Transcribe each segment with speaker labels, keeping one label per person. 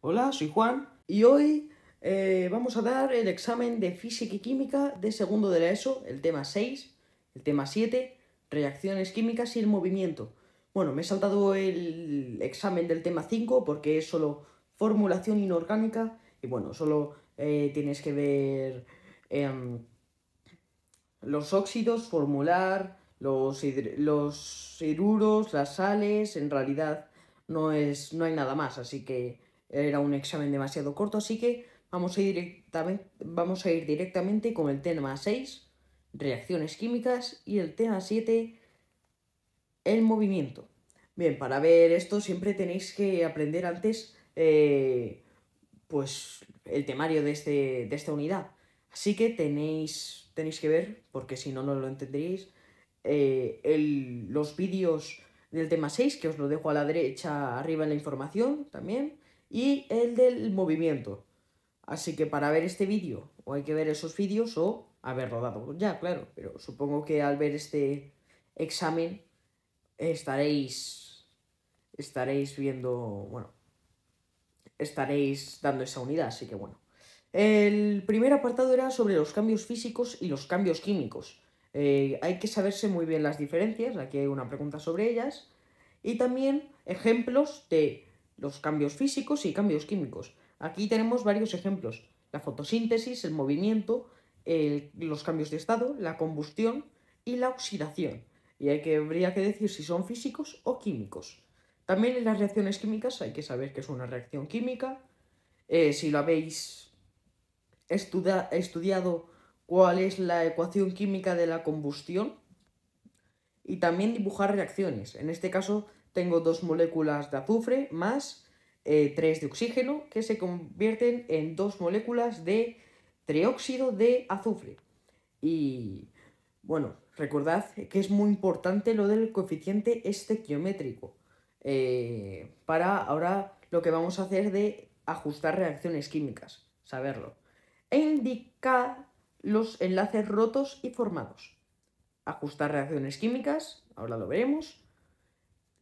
Speaker 1: Hola, soy Juan y hoy vamos a dar el examen de Física y Química de segundo de la ESO, el tema 6, el tema 7, reacciones químicas y el movimiento. Bueno, me he saltado el examen del tema 5 porque es solo formulación inorgánica y bueno, solo tienes que ver los óxidos, formular, los hiduros, las sales, en realidad no hay nada más, así que era un examen demasiado corto, así que vamos a ir directamente con el tema 6, reacciones químicas, y el tema 7, el movimiento. Bien, para ver esto siempre tenéis que aprender antes pues el temario de esta unidad. Así que tenéis que ver, porque si no, no lo entenderéis, los vídeos del tema 6, que os lo dejo a la derecha arriba en la información también, y el del movimiento. Así que para ver este vídeo, o hay que ver esos vídeos, o haberlo dado ya, claro. Pero supongo que al ver este examen estaréis viendo, bueno, estaréis dando esa unidad, así que bueno. El primer apartado era sobre los cambios físicos y los cambios químicos. Hay que saberse muy bien las diferencias, aquí hay una pregunta sobre ellas, y también ejemplos de los cambios físicos y cambios químicos. Aquí tenemos varios ejemplos: la fotosíntesis, el movimiento, los cambios de estado, la combustión y la oxidación. Y habría que decir si son físicos o químicos. También en las reacciones químicas hay que saber qué es una reacción química, si lo habéis estudiado, cuál es la ecuación química de la combustión, y también dibujar reacciones. En este caso tengo 2 moléculas de azufre más 3 de oxígeno que se convierten en 2 moléculas de trióxido de azufre. Y bueno, recordad que es muy importante lo del coeficiente estequiométrico. Para ahora lo que vamos a hacer de ajustar reacciones químicas, saberlo. E indicar los enlaces rotos y formados. Ajustar reacciones químicas, ahora lo veremos.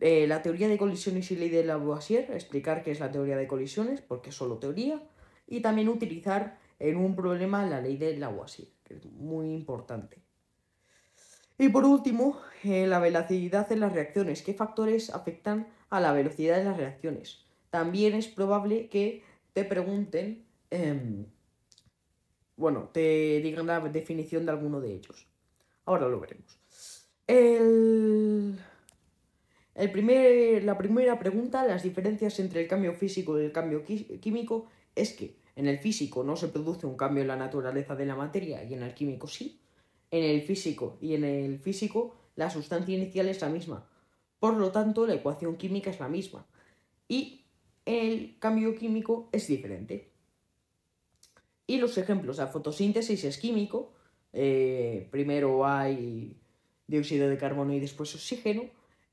Speaker 1: La teoría de colisiones y ley de Lavoisier, explicar qué es la teoría de colisiones, porque es solo teoría. Y también utilizar en un problema la ley de Lavoisier, que es muy importante. Y por último, la velocidad en las reacciones. ¿Qué factores afectan a la velocidad de las reacciones? También es probable que te pregunten, bueno, te digan la definición de alguno de ellos. Ahora lo veremos. La primera pregunta, las diferencias entre el cambio físico y el cambio químico, es que en el físico no se produce un cambio en la naturaleza de la materia y en el químico sí. En el físico la sustancia inicial es la misma. Por lo tanto, la ecuación química es la misma. Y el cambio químico es diferente. Y los ejemplos: la fotosíntesis es químico. Primero hay dióxido de carbono y después oxígeno.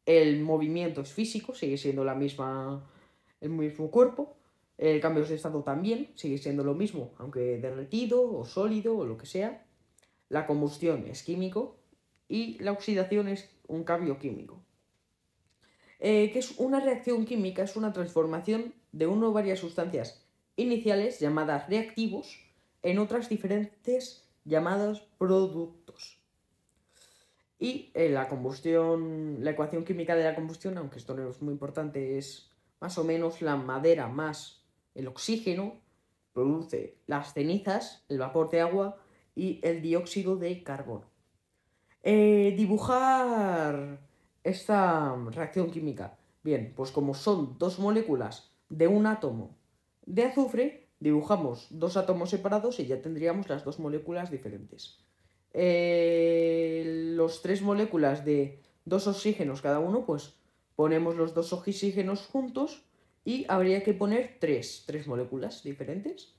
Speaker 1: El movimiento es físico, sigue siendo el mismo cuerpo. El cambio de estado también sigue siendo lo mismo, aunque derretido o sólido o lo que sea. La combustión es químico y la oxidación es un cambio químico. ¿Qué es una reacción química? Es una transformación de una o varias sustancias iniciales llamadas reactivos en otras diferentes llamadas productos. Y la combustión, la ecuación química de la combustión, aunque esto no es muy importante, es más o menos la madera más el oxígeno, produce las cenizas, el vapor de agua y el dióxido de carbono. Dibujar esta reacción química. Bien, pues como son 2 moléculas de un átomo de azufre, dibujamos 2 átomos separados y ya tendríamos las 2 moléculas diferentes. Los 3 moléculas de 2 oxígenos cada uno, pues ponemos los 2 oxígenos juntos y habría que poner 3 moléculas diferentes.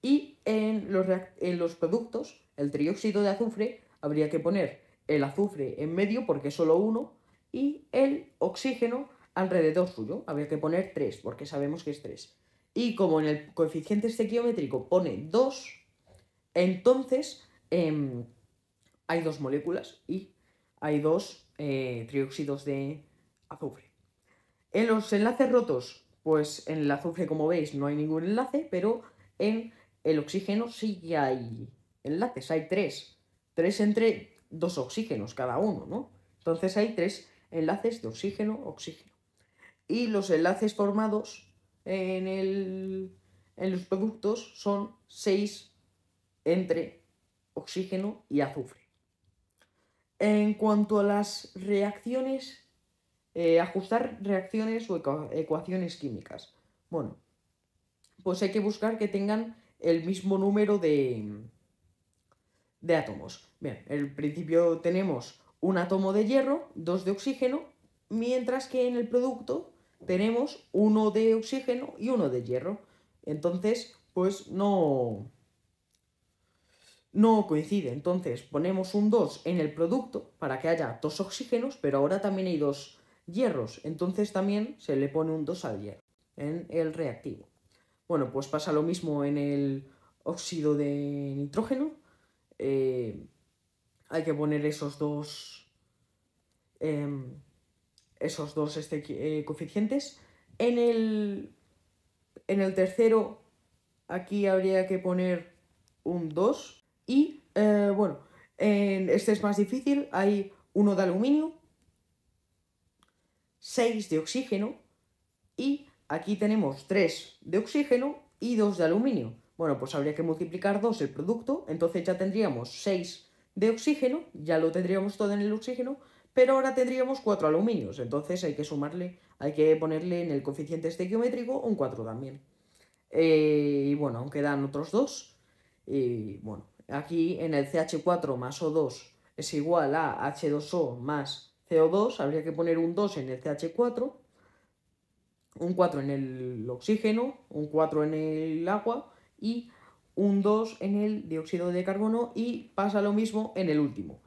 Speaker 1: Y en los productos, el trióxido de azufre, habría que poner el azufre en medio porque es solo uno, y el oxígeno alrededor suyo. Habría que poner 3 porque sabemos que es 3. Y como en el coeficiente estequiométrico pone 2, entonces hay 2 moléculas y hay 2 trióxidos de azufre. En los enlaces rotos, pues en el azufre, como veis, no hay ningún enlace, pero en el oxígeno sí que hay enlaces, hay tres entre dos oxígenos cada uno, ¿no? Entonces hay 3 enlaces de oxígeno-oxígeno. Y los enlaces formados en los productos son 6 entre oxígeno y azufre. En cuanto a las reacciones, ajustar reacciones o ecuaciones químicas. Bueno, pues hay que buscar que tengan el mismo número de átomos. Bien, en el principio tenemos un átomo de hierro, 2 de oxígeno, mientras que en el producto tenemos 1 de oxígeno y 1 de hierro. Entonces, pues no coincide. Entonces ponemos un 2 en el producto para que haya 2 oxígenos, pero ahora también hay 2 hierros. Entonces también se le pone un 2 al hierro en el reactivo. Bueno, pues pasa lo mismo en el óxido de nitrógeno. Hay que poner esos dos coeficientes. En el tercero, aquí habría que poner un 2. Y bueno, este es más difícil. Hay 1 de aluminio, 6 de oxígeno y aquí tenemos 3 de oxígeno y 2 de aluminio. Bueno, pues habría que multiplicar 2 el producto, entonces ya tendríamos 6 de oxígeno, ya lo tendríamos todo en el oxígeno, pero ahora tendríamos 4 aluminios, entonces hay que sumarle, hay que ponerle en el coeficiente estequiométrico un 4 también. Y bueno, aún quedan otros 2. Y bueno, aquí en el CH4 más O2 es igual a H2O más CO2, habría que poner un 2 en el CH4, un 4 en el oxígeno, un 4 en el agua y un 2 en el dióxido de carbono, y pasa lo mismo en el último.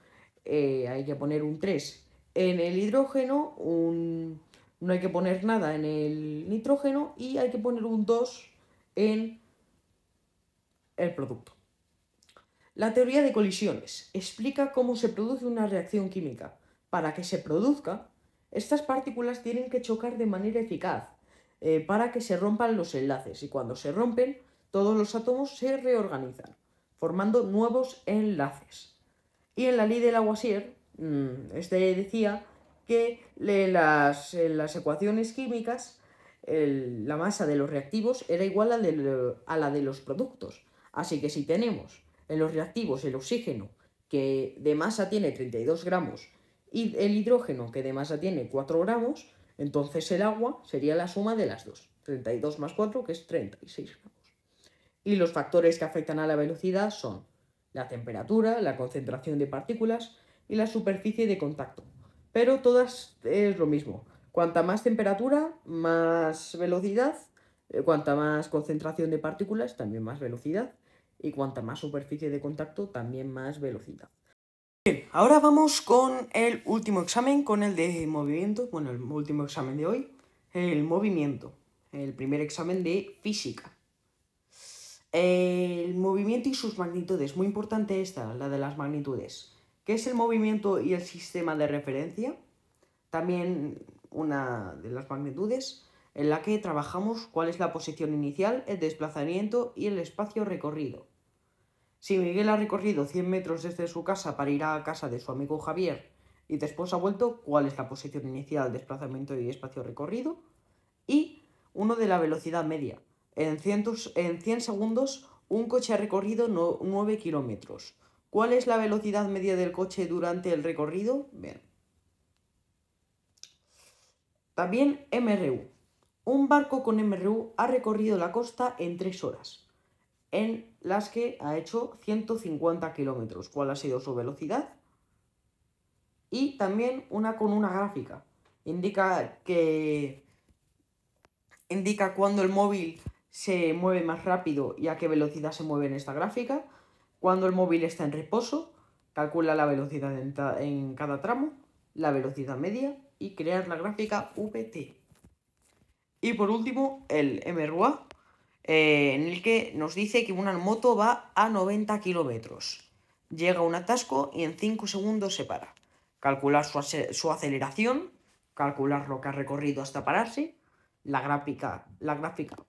Speaker 1: Hay que poner un 3 en el hidrógeno, no hay que poner nada en el nitrógeno y hay que poner un 2 en el producto. La teoría de colisiones explica cómo se produce una reacción química. Para que se produzca, estas partículas tienen que chocar de manera eficaz para que se rompan los enlaces, y cuando se rompen, todos los átomos se reorganizan, formando nuevos enlaces. Y en la ley de Lavoisier, este decía que en las ecuaciones químicas la masa de los reactivos era igual a la de los productos. Así que si tenemos en los reactivos el oxígeno, que de masa tiene 32 gramos, y el hidrógeno, que de masa tiene 4 gramos, entonces el agua sería la suma de las dos. 32 más 4, que es 36 gramos. Y los factores que afectan a la velocidad son la temperatura, la concentración de partículas y la superficie de contacto. Pero todas es lo mismo. Cuanta más temperatura, más velocidad. Cuanta más concentración de partículas, también más velocidad. Y cuanta más superficie de contacto, también más velocidad. Bien, ahora vamos con el último examen, con el de movimiento. Bueno, el último examen de hoy, el movimiento. El primer examen de física. El movimiento y sus magnitudes. Muy importante esta, la de las magnitudes. ¿Qué es el movimiento y el sistema de referencia? También una de las magnitudes en la que trabajamos cuál es la posición inicial, el desplazamiento y el espacio recorrido. Si Miguel ha recorrido 100 metros desde su casa para ir a casa de su amigo Javier y después ha vuelto, ¿cuál es la posición inicial, desplazamiento y espacio recorrido? Y uno de la velocidad media. En 100 segundos, un coche ha recorrido 9 kilómetros. ¿Cuál es la velocidad media del coche durante el recorrido? Bien. También MRU. Un barco con MRU ha recorrido la costa en 3 horas, en las que ha hecho 150 kilómetros. ¿Cuál ha sido su velocidad? Y también una con una gráfica. Indica cuándo el móvil se mueve más rápido y a qué velocidad se mueve en esta gráfica. Cuando el móvil está en reposo, calcula la velocidad en cada tramo, la velocidad media y crear la gráfica VT. Y por último, el MRUA, en el que nos dice que una moto va a 90 kilómetros. Llega a un atasco y en 5 segundos se para. Calcular su aceleración, calcular lo que ha recorrido hasta pararse, la gráfica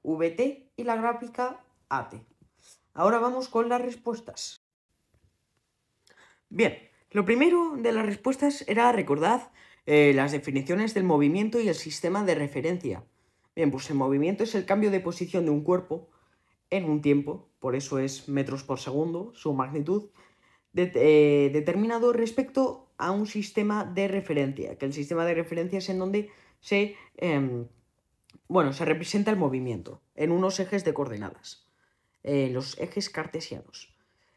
Speaker 1: VT y la gráfica AT. Ahora vamos con las respuestas. Bien, lo primero de las respuestas era recordad las definiciones del movimiento y el sistema de referencia. Bien, pues el movimiento es el cambio de posición de un cuerpo en un tiempo, por eso es metros por segundo, su magnitud, determinado respecto a un sistema de referencia, que el sistema de referencia es en donde se representa el movimiento en unos ejes de coordenadas, los ejes cartesianos.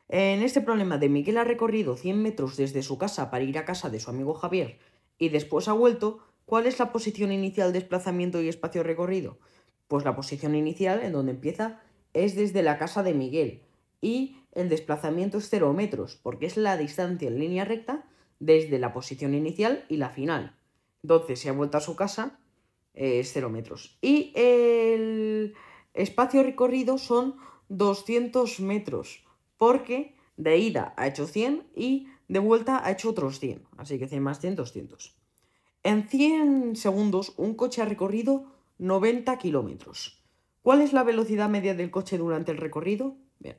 Speaker 1: En este problema de Miguel ha recorrido 100 metros desde su casa para ir a casa de su amigo Javier y después ha vuelto, ¿cuál es la posición inicial, desplazamiento y espacio recorrido? Pues la posición inicial, en donde empieza, es desde la casa de Miguel y el desplazamiento es 0 metros, porque es la distancia en línea recta desde la posición inicial y la final. Entonces, si ha vuelto a su casa, es 0 metros. Y el espacio recorrido son 200 metros, porque de ida ha hecho 100 y de vuelta ha hecho otros 100. Así que 100 más 100, 200. En 100 segundos, un coche ha recorrido 90 kilómetros. ¿Cuál es la velocidad media del coche durante el recorrido? Bien.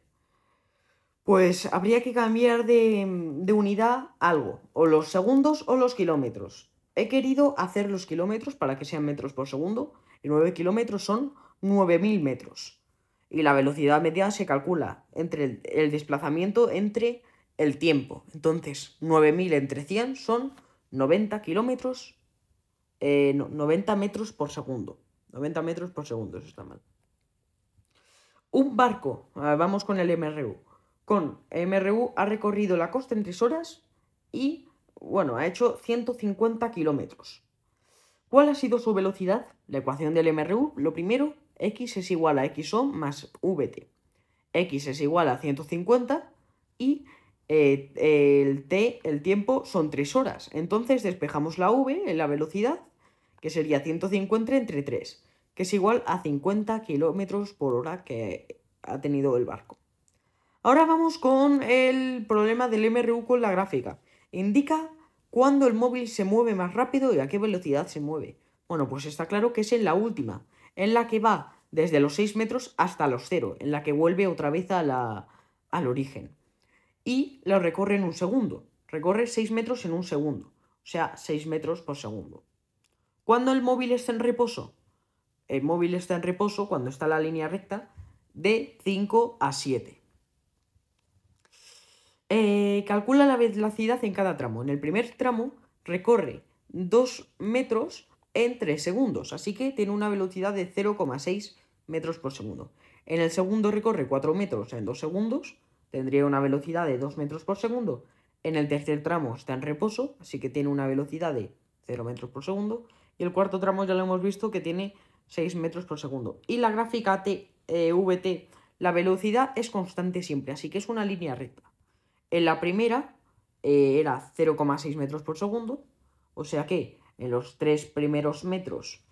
Speaker 1: Pues habría que cambiar de unidad algo, o los segundos o los kilómetros. He querido hacer los kilómetros para que sean metros por segundo, y 9 kilómetros son 9.000 metros. Y la velocidad media se calcula entre el desplazamiento entre el tiempo. Entonces, 9.000 entre 100 son 90 kilómetros, 90 metros por segundo. 90 metros por segundo, eso está mal. Un barco, vamos con el MRU. Con MRU ha recorrido la costa en 3 horas y, ha hecho 150 kilómetros. ¿Cuál ha sido su velocidad? La ecuación del MRU, lo primero, x es igual a xo más vt. X es igual a 150 y el tiempo son 3 horas. Entonces despejamos la v en la velocidad, que sería 150 entre 3, que es igual a 50 kilómetros por hora que ha tenido el barco. Ahora vamos con el problema del MRU con la gráfica. Indica cuándo el móvil se mueve más rápido y a qué velocidad se mueve. Bueno, pues está claro que es en la última, en la que va desde los 6 metros hasta los 0, en la que vuelve otra vez al origen. Y lo recorre en un segundo. Recorre 6 metros en un segundo, o sea, 6 metros por segundo. ¿Cuándo el móvil está en reposo? El móvil está en reposo cuando está en la línea recta de 5 a 7. Calcula la velocidad en cada tramo. En el primer tramo recorre 2 metros en 3 segundos, así que tiene una velocidad de 0,6 metros por segundo. En el segundo recorre 4 metros en 2 segundos, tendría una velocidad de 2 metros por segundo. En el tercer tramo está en reposo, así que tiene una velocidad de 0 metros por segundo. Y el cuarto tramo ya lo hemos visto que tiene 6 metros por segundo. Y la gráfica VT, la velocidad es constante siempre, así que es una línea recta. En la primera era 0,6 metros por segundo, o sea que en los 3 primeros metros,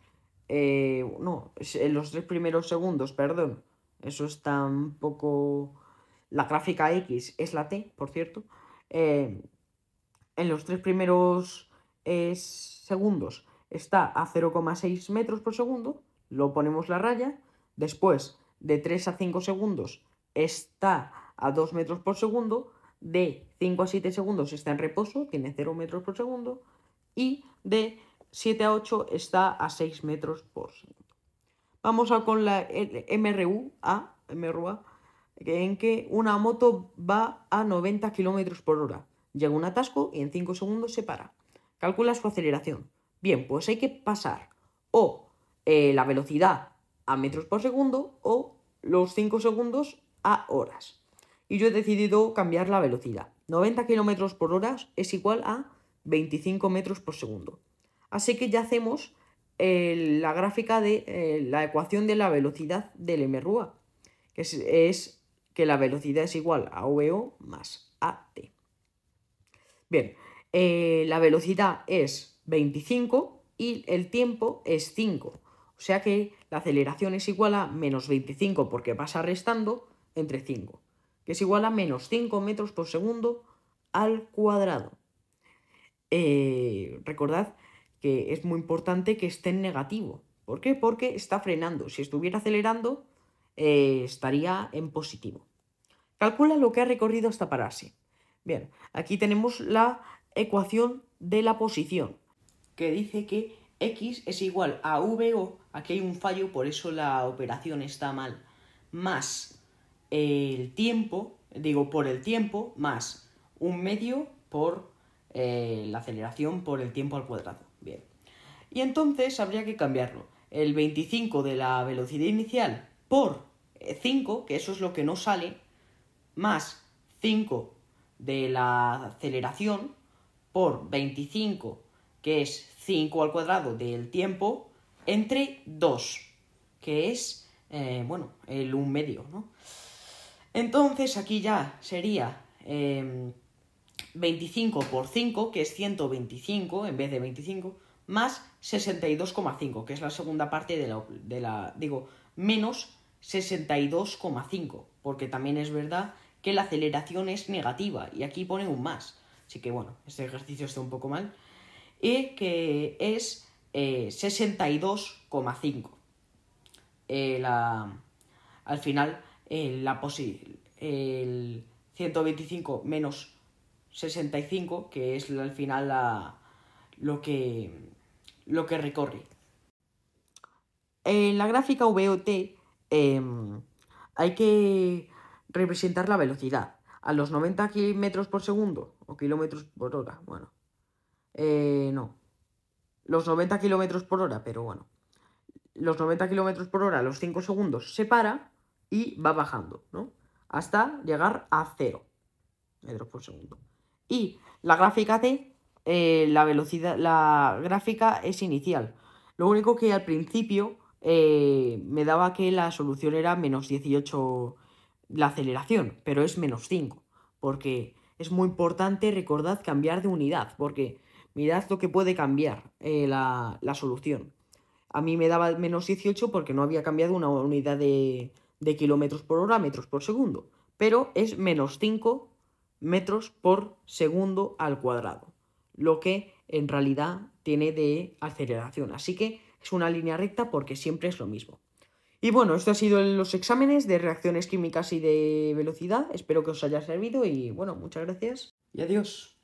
Speaker 1: en los 3 primeros segundos, perdón, eso está un poco... La gráfica X es la T, por cierto. En los 3 primeros segundos está a 0,6 metros por segundo, lo ponemos la raya. Después, de 3 a 5 segundos, está a 2 metros por segundo. De 5 a 7 segundos está en reposo, tiene 0 metros por segundo. Y de 7 a 8 está a 6 metros por segundo. Vamos a con la MRUA, en que una moto va a 90 km por hora. Llega un atasco y en 5 segundos se para. Calcula su aceleración. Bien, pues hay que pasar o la velocidad a metros por segundo o los 5 segundos a horas. Y yo he decidido cambiar la velocidad. 90 km por hora es igual a 25 metros por segundo. Así que ya hacemos la gráfica de la ecuación de la velocidad del MRUA, que es que la velocidad es igual a VO más AT. Bien, la velocidad es 25 y el tiempo es 5. O sea que la aceleración es igual a menos 25 porque pasa restando entre 5, que es igual a menos 5 metros por segundo al cuadrado. Recordad que es muy importante que esté en negativo, ¿Por qué? Porque está frenando. Si estuviera acelerando, estaría en positivo. Calcula lo que ha recorrido hasta pararse. Bien, aquí tenemos la ecuación de la posición, que dice que x es igual a VO, aquí hay un fallo, por eso la operación está mal, más el tiempo, por el tiempo, más un medio por la aceleración por el tiempo al cuadrado. Bien. Y entonces habría que cambiarlo. El 25 de la velocidad inicial por 5, que eso es lo que no sale, más 5 de la aceleración por 25, que es 5 al cuadrado del tiempo, entre 2, que es, el 1 medio, ¿no? Entonces aquí ya sería 25 por 5, que es 125 en vez de 25, más 62,5, que es la segunda parte menos 62,5, porque también es verdad que la aceleración es negativa, y aquí pone un más. Así que bueno, este ejercicio está un poco mal. Y que es 62,5. Al final, el 125 menos 65, que es al final lo que recorre. En la gráfica VOT hay que representar la velocidad. A los 90 metros por segundo o kilómetros por hora, bueno. No. Los 90 kilómetros por hora, pero bueno. Los 90 kilómetros por hora a los 5 segundos se para y va bajando, ¿no? Hasta llegar a 0 metros por segundo. Y la gráfica T, la gráfica es inicial. Lo único que al principio me daba que la solución era menos 18 la aceleración, pero es menos 5, porque es muy importante, recordad, cambiar de unidad, porque mirad lo que puede cambiar la solución. A mí me daba menos 18 porque no había cambiado una unidad de kilómetros por hora a metros por segundo, pero es menos 5 metros por segundo al cuadrado, lo que en realidad tiene de aceleración. Así que es una línea recta porque siempre es lo mismo. Y bueno, esto ha sido los exámenes de reacciones químicas y de velocidad. Espero que os haya servido y bueno, muchas gracias y adiós.